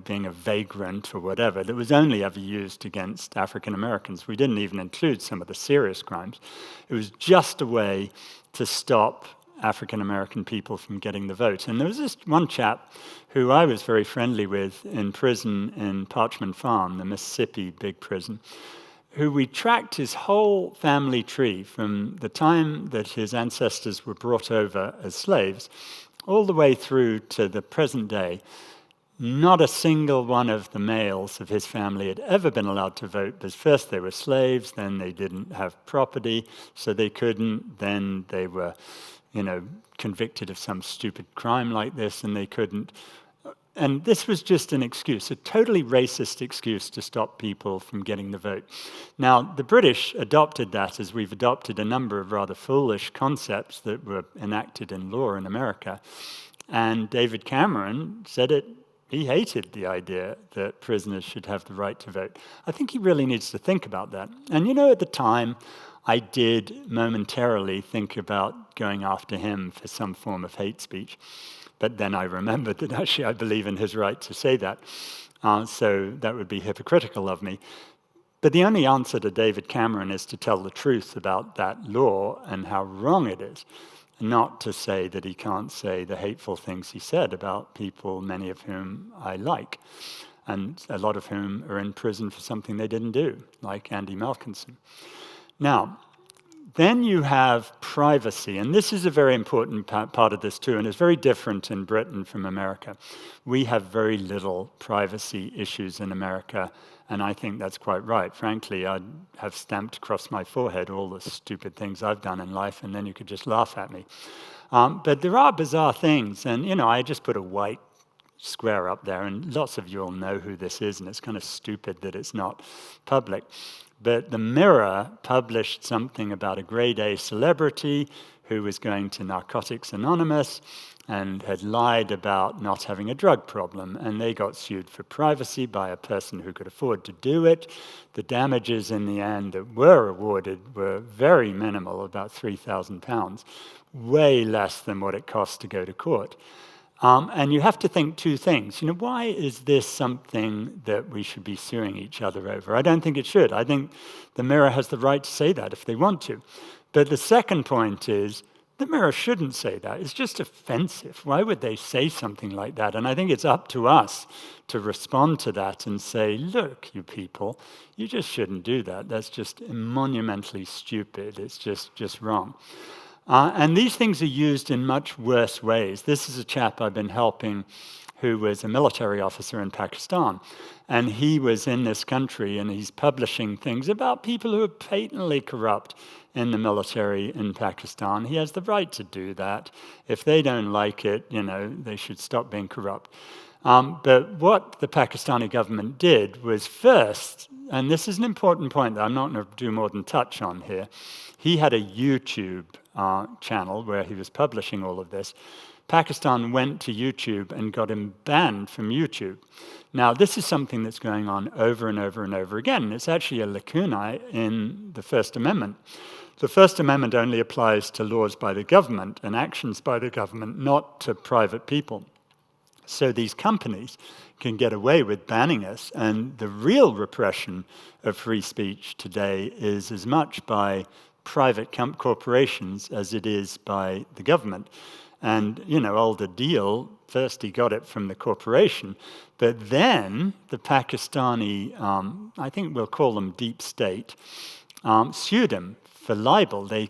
being a vagrant or whatever, that was only ever used against African Americans. We didn't even include some of the serious crimes. It was just a way to stop African American people from getting the vote. And there was this one chap who I was very friendly with in prison in Parchman Farm, the Mississippi big prison, who we tracked his whole family tree from the time that his ancestors were brought over as slaves all the way through to the present day. Not a single one of the males of his family had ever been allowed to vote, because first they were slaves, then they didn't have property, so they couldn't, then they were convicted of some stupid crime like this, and they couldn't. And this was just an excuse, a totally racist excuse to stop people from getting the vote. Now, the British adopted that as we've adopted a number of rather foolish concepts that were enacted in law in America. And David Cameron said he hated the idea that prisoners should have the right to vote. I think he really needs to think about that. And at the time, I did momentarily think about going after him for some form of hate speech. But then I remembered that actually I believe in his right to say that. So that would be hypocritical of me. But the only answer to David Cameron is to tell the truth about that law and how wrong it is, not to say that he can't say the hateful things he said about people, many of whom I like, and a lot of whom are in prison for something they didn't do, like Andy Malkinson. Now, then you have privacy, and this is a very important part of this too, and it's very different in Britain from America. We have very little privacy issues in America, and I think that's quite right. Frankly, I'd have stamped across my forehead all the stupid things I've done in life, and then you could just laugh at me. But there are bizarre things, and I just put a white square up there, and lots of you all know who this is, and it's kind of stupid that it's not public. But the Mirror published something about a grade A celebrity who was going to Narcotics Anonymous and had lied about not having a drug problem. And they got sued for privacy by a person who could afford to do it. The damages in the end that were awarded were very minimal, about £3,000, way less than what it cost to go to court. And you have to think two things. Why is this something that we should be suing each other over? I don't think it should. I think the Mirror has the right to say that if they want to. But the second point is, the Mirror shouldn't say that. It's just offensive. Why would they say something like that? And I think it's up to us to respond to that and say, look, you people, you just shouldn't do that. That's just monumentally stupid. It's just wrong. And these things are used in much worse ways. This is a chap I've been helping who was a military officer in Pakistan. And he was in this country, and he's publishing things about people who are patently corrupt in the military in Pakistan. He has the right to do that. If they don't like it, they should stop being corrupt. But what the Pakistani government did was first, and this is an important point that I'm not going to do more than touch on here, he had a YouTube channel where he was publishing all of this. Pakistan went to YouTube and got him banned from YouTube. Now, this is something that's going on over and over and over again. It's actually a lacuna in the First Amendment. The First Amendment only applies to laws by the government and actions by the government, not to private people. So these companies can get away with banning us, and the real repression of free speech today is as much by private corporations as it is by the government. And, Alder Deal, first he got it from the corporation, but then the Pakistani, I think we'll call them deep state, sued him for libel. They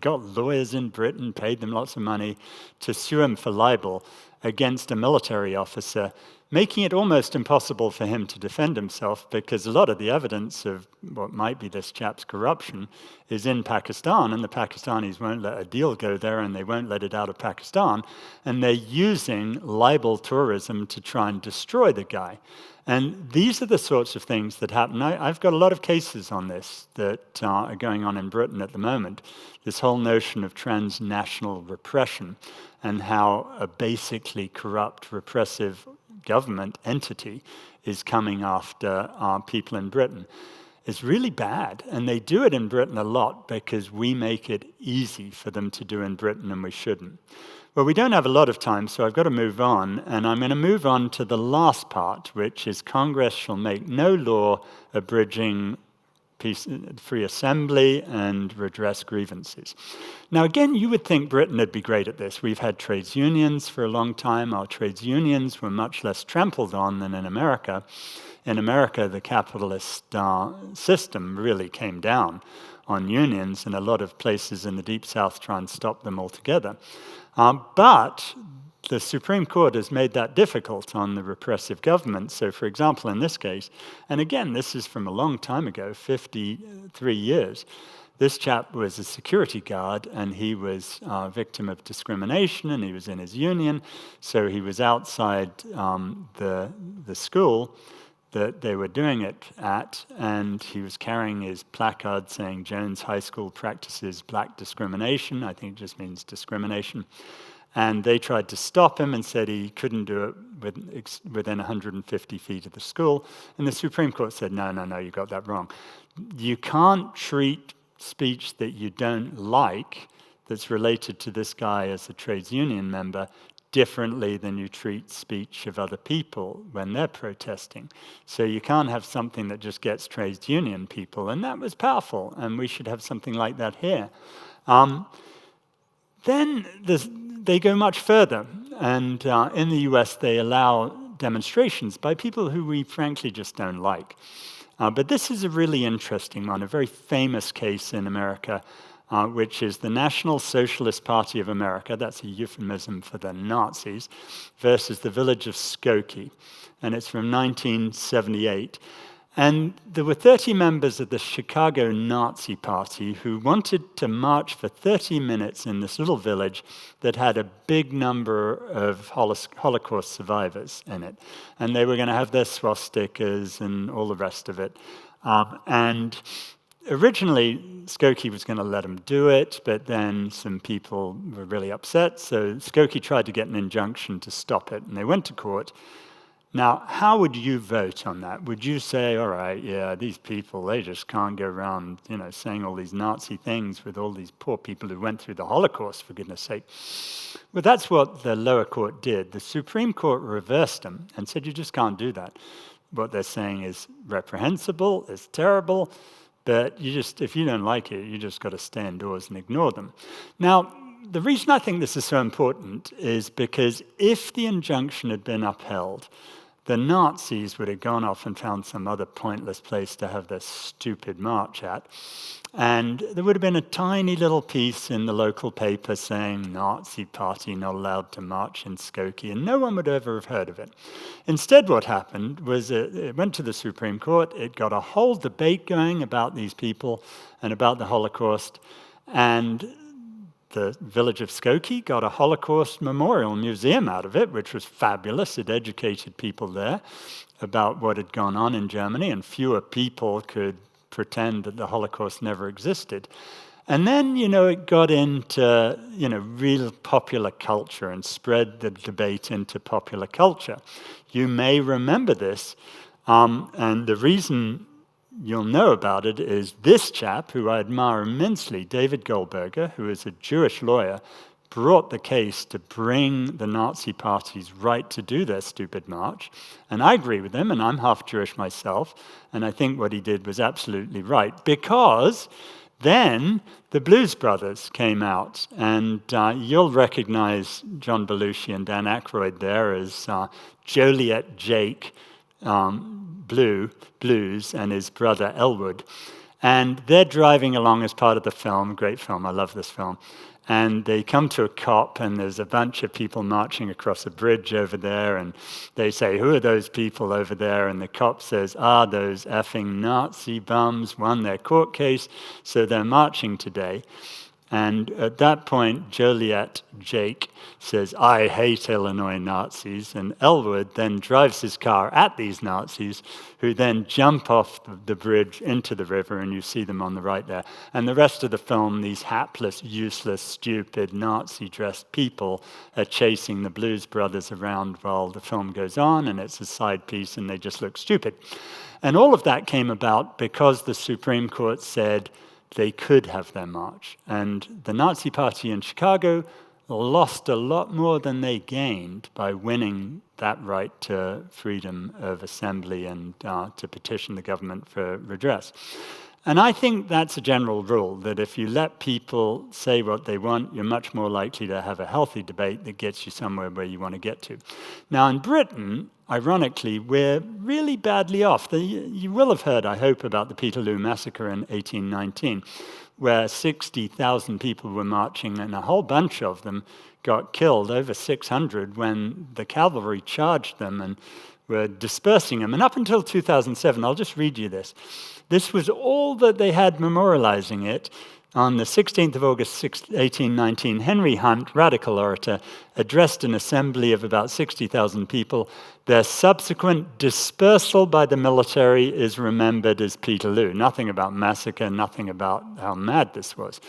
got lawyers in Britain, paid them lots of money to sue him for libel against a military officer, making it almost impossible for him to defend himself because a lot of the evidence of what might be this chap's corruption is in Pakistan, and the Pakistanis won't let a deal go there, and they won't let it out of Pakistan, and they're using libel tourism to try and destroy the guy. And these are the sorts of things that happen. I've got a lot of cases on this that are going on in Britain at the moment, this whole notion of transnational repression and how a basically corrupt, repressive government entity is coming after people in Britain. It's really bad, and they do it in Britain a lot because we make it easy for them to do in Britain, and we shouldn't. Well, we don't have a lot of time, so I've got to move on, and I'm going to move on to the last part, which is Congress shall make no law abridging free assembly and redress grievances. Now, again, you would think Britain would be great at this. We've had trades unions for a long time. Our trades unions were much less trampled on than in America. In America, the capitalist system really came down on unions, and a lot of places in the Deep South try and stop them altogether. But the Supreme Court has made that difficult on the repressive government. So, for example, in this case, and again, this is from a long time ago, 53 years, This chap was a security guard, and he was a victim of discrimination, and he was in his union, so he was outside the school that they were doing it at, and he was carrying his placard saying Jones High School practices black discrimination. I think it just means discrimination. And they tried to stop him and said he couldn't do it within 150 feet of the school. And the Supreme Court said, no, you got that wrong. You can't treat speech that you don't like, that's related to this guy as a trades union member, differently than you treat speech of other people when they're protesting. So you can't have something that just gets trades union people, and that was powerful, and we should have something like that here. Then they go much further, and in the US they allow demonstrations by people who we frankly just don't like. But this is a really interesting one, a very famous case in America, which is the National Socialist Party of America, that's a euphemism for the Nazis, versus the village of Skokie. And it's from 1978. And there were 30 members of the Chicago Nazi Party who wanted to march for 30 minutes in this little village that had a big number of Holocaust survivors in it. And they were going to have their swastikas and all the rest of it. And originally, Skokie was going to let them do it, but then some people were really upset, so Skokie tried to get an injunction to stop it, and they went to court. Now, how would you vote on that? Would you say, all right, yeah, these people, they just can't go around, saying all these Nazi things with all these poor people who went through the Holocaust, for goodness sake? Well, that's what the lower court did. The Supreme Court reversed them and said, you just can't do that. What they're saying is reprehensible, it's terrible, but if you don't like it, you just got to stay indoors and ignore them. Now, the reason I think this is so important is because if the injunction had been upheld, the Nazis would have gone off and found some other pointless place to have their stupid march at. And there would have been a tiny little piece in the local paper saying, Nazi party not allowed to march in Skokie, and no one would ever have heard of it. Instead, what happened was it went to the Supreme Court, it got a whole debate going about these people and about the Holocaust, and the village of Skokie got a Holocaust Memorial Museum out of it, which was fabulous. It educated people there about what had gone on in Germany, and fewer people could pretend that the Holocaust never existed. And then, it got into, real popular culture and spread the debate into popular culture. You may remember this, and the reason you'll know about it is this chap, who I admire immensely, David Goldberger, who is a Jewish lawyer, brought the case to bring the Nazi party's right to do their stupid march. And I agree with him, and I'm half Jewish myself, and I think what he did was absolutely right, because then the Blues Brothers came out, and you'll recognize John Belushi and Dan Aykroyd there as Joliet Jake, Blues, and his brother Elwood. And they're driving along as part of the film, great film, I love this film. And they come to a cop, and there's a bunch of people marching across a bridge over there, and they say, who are those people over there? And the cop says, those effing Nazi bums won their court case, so they're marching today. And at that point, Joliet Jake says, I hate Illinois Nazis. And Elwood then drives his car at these Nazis, who then jump off the bridge into the river, and you see them on the right there. And the rest of the film, these hapless, useless, stupid, Nazi-dressed people are chasing the Blues Brothers around while the film goes on, and it's a side piece, and they just look stupid. And all of that came about because the Supreme Court said, they could have their march. And the Nazi Party in Chicago lost a lot more than they gained by winning that right to freedom of assembly and to petition the government for redress. And I think that's a general rule, that if you let people say what they want, you're much more likely to have a healthy debate that gets you somewhere where you want to get to. Now, in Britain, ironically, we're really badly off. You will have heard, I hope, about the Peterloo Massacre in 1819, where 60,000 people were marching, and a whole bunch of them got killed, over 600, when the cavalry charged them and were dispersing them. And up until 2007, I'll just read you this. This was all that they had memorializing it. On the 16th of August, 1819, Henry Hunt, radical orator, addressed an assembly of about 60,000 people. Their subsequent dispersal by the military is remembered as Peterloo. Nothing about massacre, nothing about how mad this was.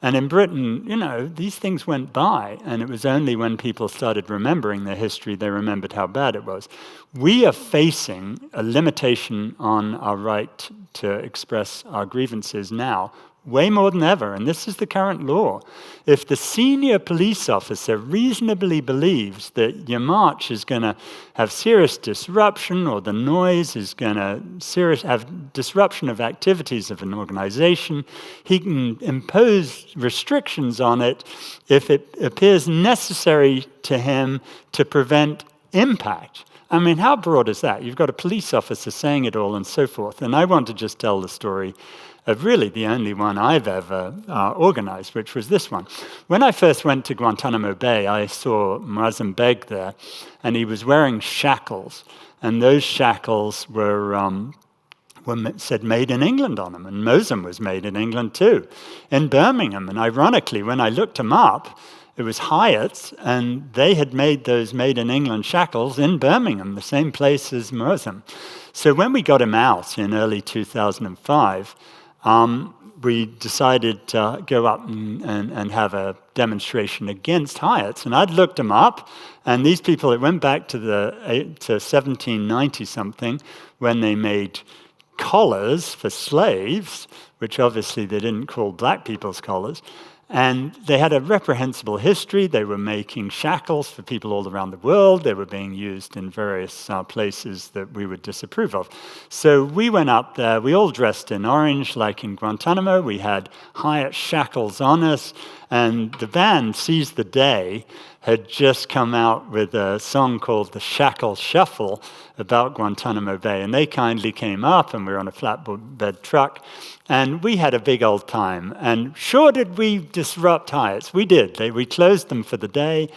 And in Britain, these things went by, and it was only when people started remembering their history they remembered how bad it was. We are facing a limitation on our right to express our grievances now, way more than ever, and this is the current law. If the senior police officer reasonably believes that your march is going to have serious disruption, or the noise is going to have disruption of activities of an organization, he can impose restrictions on it if it appears necessary to him to prevent impact. I mean, how broad is that? You've got a police officer saying it all and so forth. And I want to just tell the story of really the only one I've ever organized, which was this one. When I first went to Guantanamo Bay, I saw Muazzam Beg there, and he was wearing shackles. And those shackles were said made in England on them. And Mosul was made in England too, in Birmingham. And ironically, when I looked him up, it was Hyatt's, and they had made those made in England shackles in Birmingham, the same place as Muazzam. So when we got him out in early 2005, we decided to go up and have a demonstration against Hyatt's. And I'd looked them up, and these people, it went back to 1790-something, when they made collars for slaves, which obviously they didn't call black people's collars. And they had a reprehensible history. They were making shackles for people all around the world. They were being used in various places that we would disapprove of. So we went up there. We all dressed in orange, like in Guantanamo. We had Hyatt shackles on us. And the band, Seize the Day, had just come out with a song called The Shackle Shuffle about Guantanamo Bay. And they kindly came up, and we were on a flatbed truck. And we had a big old time. And sure did we disrupt Hyatt's. We did. We closed them for the day.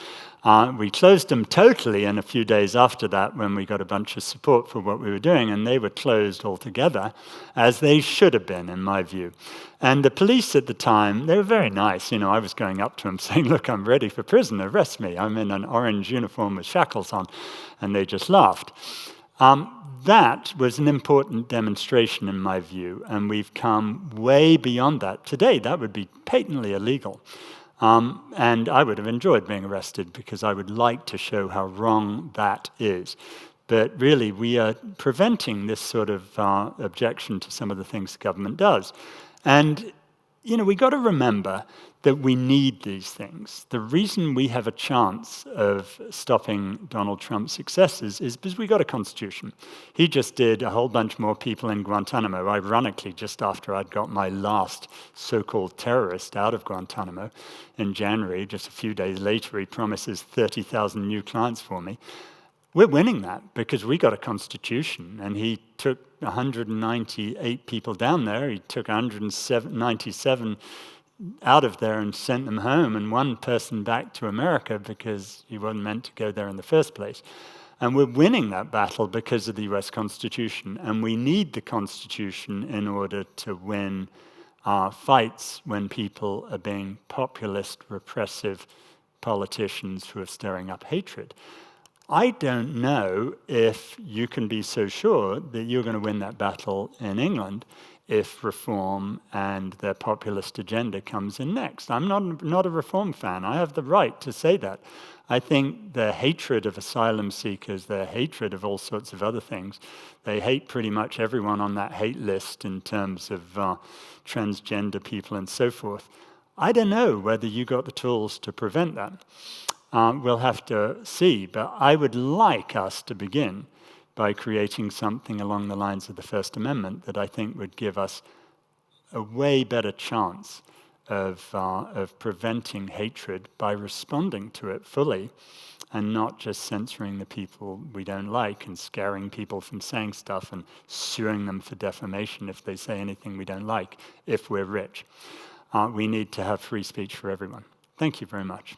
We closed them totally in a few days after that, when we got a bunch of support for what we were doing, and they were closed altogether, as they should have been, in my view. And the police at the time, they were very nice. I was going up to them saying, look, I'm ready for prison, arrest me. I'm in an orange uniform with shackles on. And they just laughed. That was an important demonstration, in my view, and we've come way beyond that. Today, that would be patently illegal. And I would have enjoyed being arrested, because I would like to show how wrong that is. But really, we are preventing this sort of objection to some of the things the government does. And, we got to remember that we need these things. The reason we have a chance of stopping Donald Trump's successes is because we got a constitution. He just did a whole bunch more people in Guantanamo, ironically, just after I'd got my last so-called terrorist out of Guantanamo in January. Just a few days later, he promises 30,000 new clients for me. We're winning that because we got a constitution, and he took 198 people down there. He took 197 out of there and sent them home, and one person back to America because he wasn't meant to go there in the first place. And we're winning that battle because of the US Constitution, and we need the Constitution in order to win fights when people are being populist, repressive politicians who are stirring up hatred. I don't know if you can be so sure that you're going to win that battle in England if reform and their populist agenda comes in next. I'm not a reform fan. I have the right to say that. I think their hatred of asylum seekers, their hatred of all sorts of other things, they hate pretty much everyone on that hate list in terms of transgender people and so forth. I don't know whether you got the tools to prevent that. We'll have to see, but I would like us to begin by creating something along the lines of the First Amendment that I think would give us a way better chance of preventing hatred by responding to it fully, and not just censoring the people we don't like and scaring people from saying stuff and suing them for defamation if they say anything we don't like, if we're rich. We need to have free speech for everyone. Thank you very much.